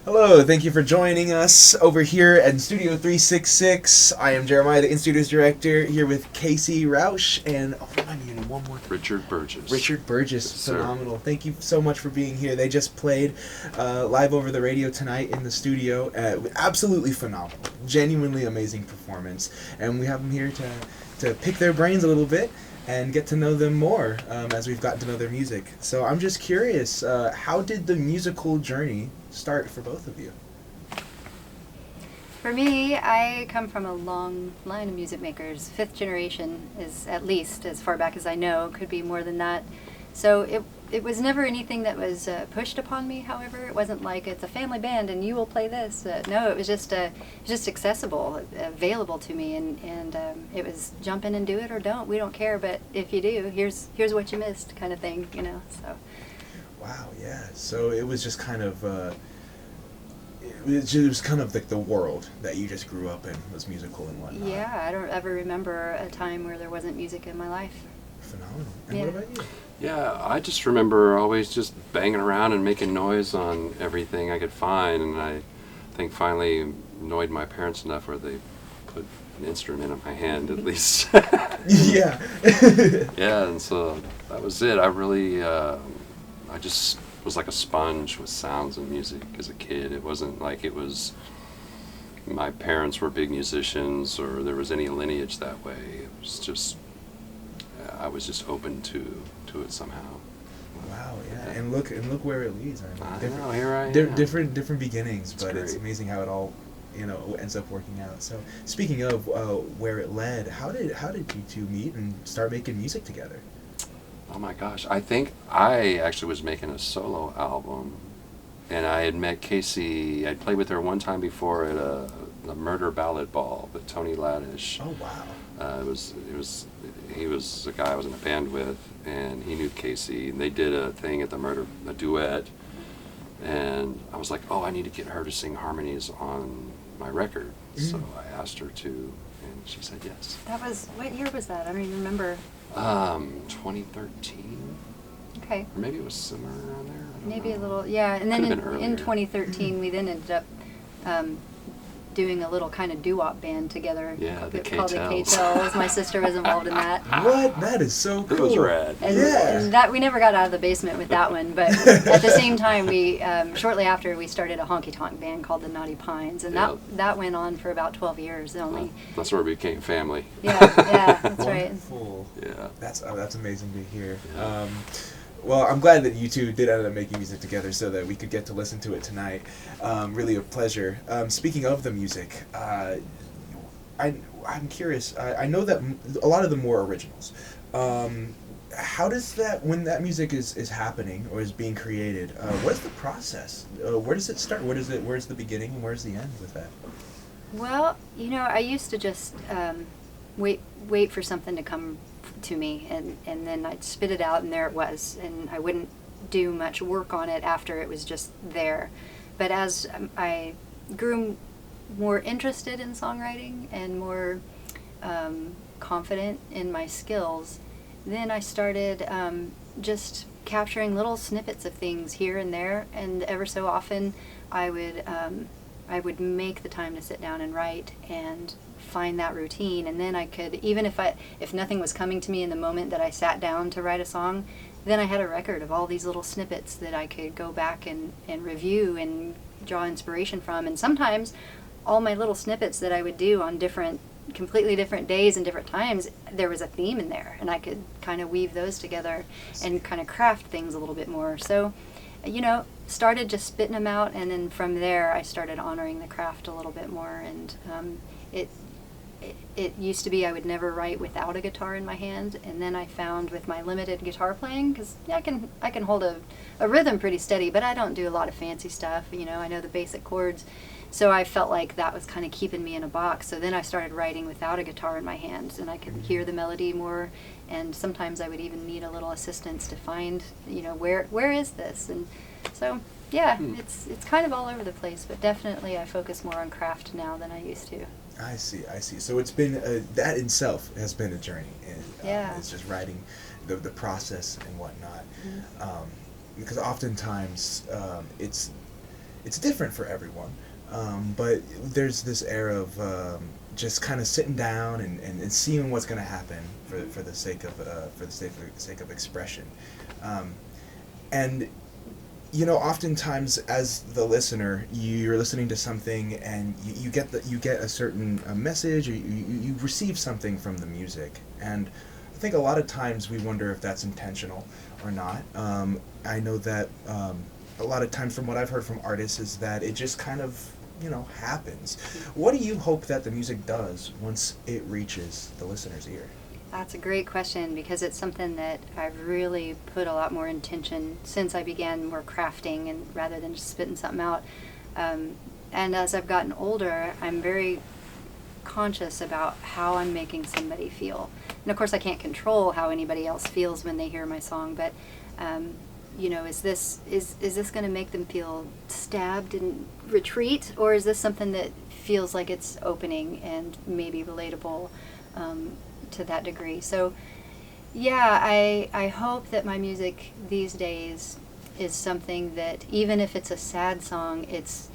Hello, thank you for joining us over here at Studio 366. I am Jeremiah, the In-Studios Director, here with Kasey, Rausch, and, remind me, one more. Richard Burgess. Richard Burgess, Yes, phenomenal. sir. Thank you so much for being here. They just played live over the radio tonight in the studio. Absolutely phenomenal. Genuinely amazing performance. And we have them here to pick their brains a little bit and get to know them more as we've gotten to know their music. So I'm just curious, how did the musical journey start for both of you? For me, I come from a long line of music makers. Fifth generation is at least, as far back as I know, could be more than that. So it was never anything that was pushed upon me, however. It wasn't like it's a family band and you will play this. No, it was just accessible, available to me, and it was jump in and do it or don't. We don't care, but if you do, here's what you missed kind of thing, you know. So. Wow, yeah. So it was just kind of, it was kind of like the world that you just grew up in, was musical and whatnot. Yeah, I don't ever remember a time where there wasn't music in my life. Phenomenal. And Yeah. what about you? Yeah, I just remember always just banging around and making noise on everything I could find, and I think finally annoyed my parents enough where they put an instrument in my hand at least. Yeah. Yeah, and so that was it. I really, I just was like a sponge with sounds and music as a kid. It wasn't like it was my parents were big musicians or there was any lineage that way. It was just, I was just open to it somehow. Wow, yeah. And look where it leads. I know, here I am. Different beginnings, It's but it's great. amazing how it all, ends up working out. So, speaking of where it led, how did you two meet and start making music together? Oh my gosh, I think I actually was making a solo album, and I had met Kasey. I'd played with her one time before at a murder ballad ball with Tony Laddish. Oh wow. He was a guy I was in a band with, and he knew Kasey, and they did a thing at a duet, and I was like, oh, I need to get her to sing harmonies on my record. So I asked her to, and she said yes. That was, what year was that? I don't even remember. 2013, Okay. or maybe it was somewhere around there. I don't Maybe know. a little, yeah. And then Could've been in earlier. 2013, we then ended up doing a little kind of doo-wop band together. Yeah, the called the K-Tells. K-Tells. My sister was involved in that. What? That is so cool. It was rad. And that we never got out of the basement with that one, but at the same time, we shortly after we started a honky-tonk band called the Naughty Pines, and Yeah. that went on for about 12 years only. Well, that's where we became family. Yeah, that's right. Wonderful. Yeah. That's amazing to hear. Yeah. Well, I'm glad that you two did end up making music together so that we could get to listen to it tonight. Really a pleasure. Speaking of the music, I'm curious. I know that a lot of them were originals. How does that, when that music is happening or is being created, what is the process? Where does it start? Where's the beginning and where's the end with that? Well, I used to just wait for something to come to me, and then I'd spit it out, and there it was, and I wouldn't do much work on it after it was just there. But as I grew more interested in songwriting and more confident in my skills, then I started just capturing little snippets of things here and there, and ever so often I would make the time to sit down and write and find that routine, and then I could, even if nothing was coming to me in the moment that I sat down to write a song, then I had a record of all these little snippets that I could go back and review and draw inspiration from. And sometimes all my little snippets that I would do on completely different days and different times, there was a theme in there, and I could kind of weave those together and kind of craft things a little bit more. So, started just spitting them out, and then from there I started honoring the craft a little bit more. And it used to be I would never write without a guitar in my hand, and then I found with my limited guitar playing, because I can hold a rhythm pretty steady, but I don't do a lot of fancy stuff. I know the basic chords, so I felt like that was kind of keeping me in a box. So then I started writing without a guitar in my hands, and I could hear the melody more, and sometimes I would even need a little assistance to find, where is this? And so yeah, it's kind of all over the place, but definitely I focus more on craft now than I used to. I see. So it's been that itself has been a journey, and Yeah. it's just writing the process and whatnot. Mm-hmm. Because oftentimes it's different for everyone. But there's this air of just kind of sitting down and seeing what's going to happen for the sake of sake of expression, and oftentimes as the listener, you're listening to something and you get a certain message, or you receive something from the music, and I think a lot of times we wonder if that's intentional or not. I know that a lot of times from what I've heard from artists is that it just kind of happens. What do you hope that the music does once it reaches the listener's ear? That's a great question, because it's something that I've really put a lot more intention since I began more crafting, and rather than just spitting something out. And as I've gotten older, I'm very conscious about how I'm making somebody feel. And of course I can't control how anybody else feels when they hear my song, but is this going to make them feel stabbed and retreat, or is this something that feels like it's opening and maybe relatable to that degree? So yeah, I hope that my music these days is something that, even if it's a sad song, it's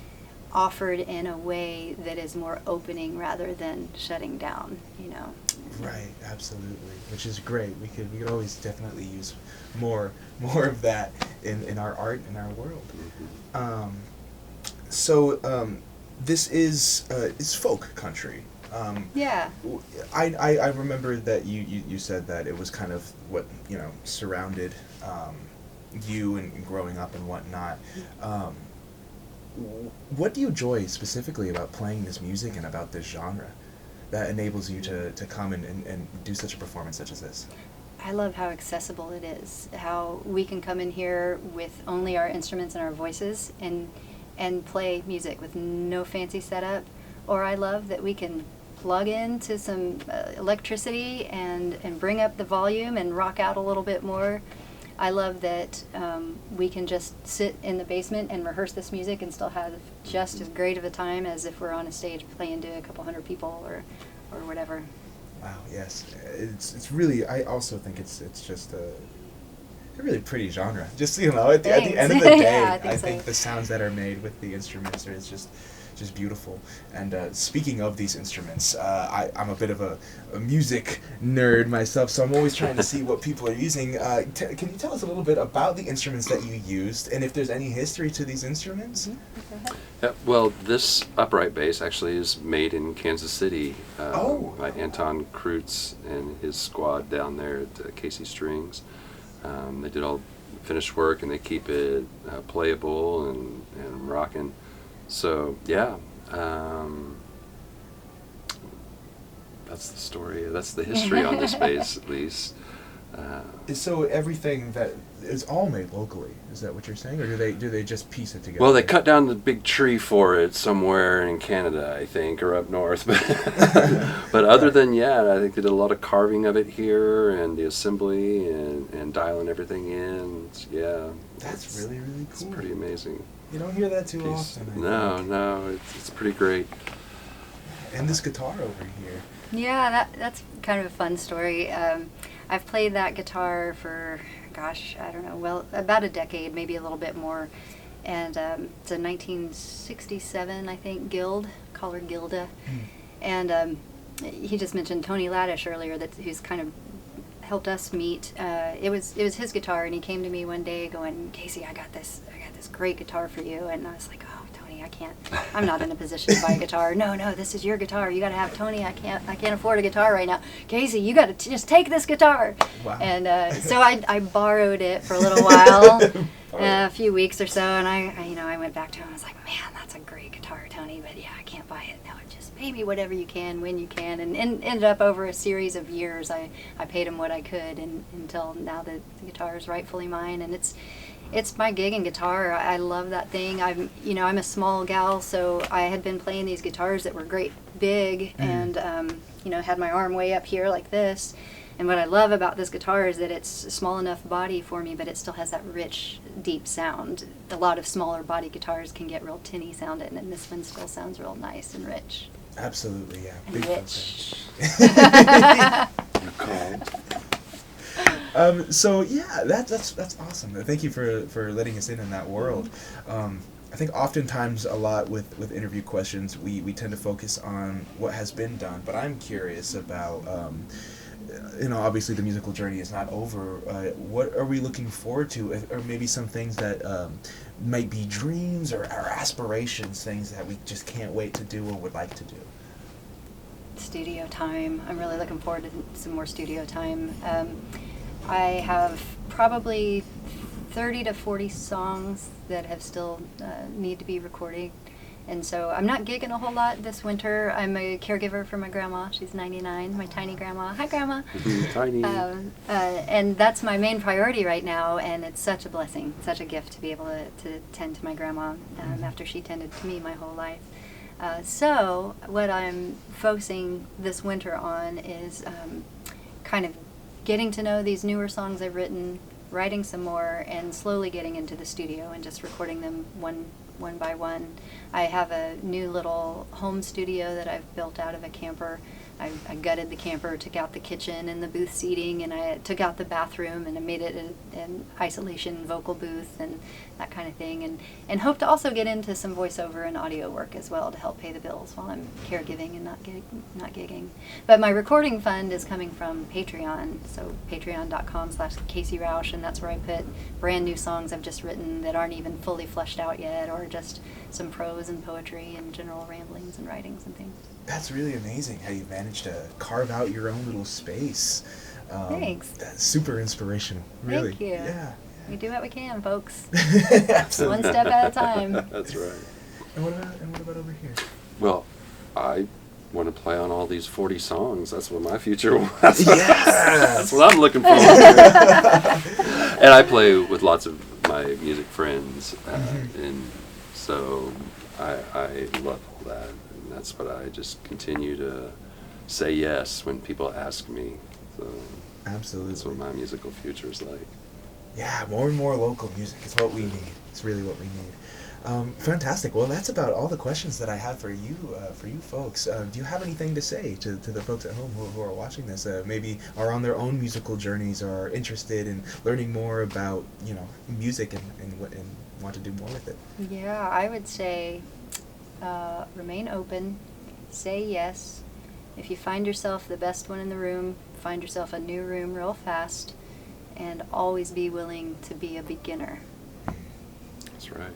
offered in a way that is more opening rather than shutting down, Right, absolutely, which is great. We could always definitely use more of that in our art, in our world. This is folk country. Yeah. I remember that you said that it was kind of what surrounded you and growing up and whatnot. What do you enjoy specifically about playing this music and about this genre that enables you to come and do such a performance such as this? I love how accessible it is, how we can come in here with only our instruments and our voices and play music with no fancy setup. Or I love that we can plug into some electricity and bring up the volume and rock out a little bit more. I love that we can just sit in the basement and rehearse this music and still have just as great of a time as if we're on a stage playing to a couple hundred people or whatever. Wow, yes. It's really, I also think it's just a really pretty genre. Just, at the end of the day, Yeah, I think the sounds that are made with the instruments are just beautiful. And speaking of these instruments, I'm a bit of a music nerd myself, so I'm always trying to see what people are using. Can you tell us a little bit about the instruments that you used, and if there's any history to these instruments? Mm-hmm. Yeah, well, this upright bass actually is made in Kansas City by Anton Kreutz and his squad down there at Kasey Strings. They did all finished work, and they keep it playable and rocking. So yeah, that's the story. That's the history on this bass, at least. So everything that is all made locally. Is that what you're saying, or do they just piece it together? Well, they cut down the big tree for it somewhere in Canada, I think, or up north. But other than I think they did a lot of carving of it here, and the assembly and dialing everything in. That's really, really cool. It's pretty amazing. You don't hear that too often. No, it's pretty great. And this guitar over here. Yeah, that's kind of a fun story. I've played that guitar for, I don't know, about a decade, maybe a little bit more. And it's a 1967, I think, Guild, call her Gilda. And he just mentioned Tony Laddish earlier, who's kind of helped us meet. It was his guitar, and he came to me one day going, "Kasey, I got this great guitar for you." And I was like, "Oh, Tony, I'm not in a position to buy a guitar." No, this is your guitar. You got to have Tony. I can't afford a guitar right now. Kasey, you got to just take this guitar. Wow. And so I borrowed it for a little while, a few weeks or so, and I went back to him. I was like, "Man, that's a great guitar, Tony, but I can't buy it now. Just pay me whatever you can when you can." And ended up over a series of years, I paid him what I could, and until now that the guitar is rightfully mine, and it's my gigging guitar. I love that thing. I'm a small gal, so I had been playing these guitars that were great big, and had my arm way up here like this. And what I love about this guitar is that it's a small enough body for me, but it still has that rich, deep sound. A lot of smaller body guitars can get real tinny sounding, and this one still sounds real nice and rich. Absolutely, yeah. And Big rich. You're called. So yeah, that's awesome. Thank you for letting us in that world. I think oftentimes a lot with interview questions, we tend to focus on what has been done, but I'm curious about, obviously the musical journey is not over. What are we looking forward to, or maybe some things that might be dreams or aspirations, things that we just can't wait to do or would like to do? Studio time. I'm really looking forward to some more studio time. I have probably 30 to 40 songs that have still need to be recorded. And so I'm not gigging a whole lot this winter. I'm a caregiver for my grandma. She's 99, my tiny grandma. Hi, Grandma. Tiny. And that's my main priority right now, and it's such a blessing, such a gift to be able to tend to my grandma after she tended to me my whole life. So what I'm focusing this winter on is kind of getting to know these newer songs I've written, writing some more, and slowly getting into the studio and just recording them one by one. I have a new little home studio that I've built out of a camper. I gutted the camper, took out the kitchen and the booth seating, and I took out the bathroom, and I made it an isolation vocal booth and that kind of thing, and hope to also get into some voiceover and audio work as well to help pay the bills while I'm caregiving and not gigging. But my recording fund is coming from Patreon, so patreon.com/Kasey Rausch, and that's where I put brand new songs I've just written that aren't even fully fleshed out yet, or just some prose and poetry and general ramblings and writings and things. That's really amazing how you managed to carve out your own little space. Thanks. That's super inspirational, really. Thank you. Yeah. We do what we can, folks. Absolutely. One step at a time. That's right. And what about over here? Well, I want to play on all these 40 songs. That's what my future was. Yes! That's what I'm looking forward to. And I play with lots of my music friends, and so I love all that. And that's what I just continue to say yes when people ask me. So Absolutely. that's what my musical future is like. Yeah, more and more local music is what we need. It's really what we need. Fantastic. Well, that's about all the questions that I have for you folks. Do you have anything to say to the folks at home who are watching this? Maybe are on their own musical journeys, or are interested in learning more about music and want to do more with it. Yeah, I would say remain open, say yes. If you find yourself the best one in the room, find yourself a new room real fast, and always be willing to be a beginner. That's right.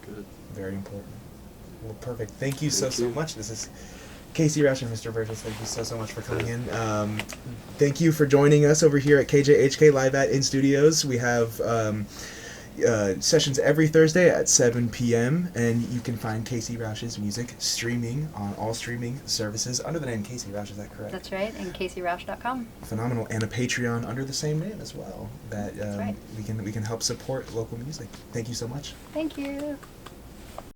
Good. Very important. Well, perfect. Thank you so Thank you. much. This is Kasey Rausch and Mr. Burgess. Thank you so much for coming in. Thank you for joining us over here at KJHK Live at In Studios. We have sessions every Thursday at 7 p.m. and you can find Kasey Rausch's music streaming on all streaming services under the name Kasey Rausch. Is that correct? That's right, and KaseyRausch.com. Phenomenal, and a Patreon under the same name as well. That That's right. we can help support local music. Thank you so much. Thank you.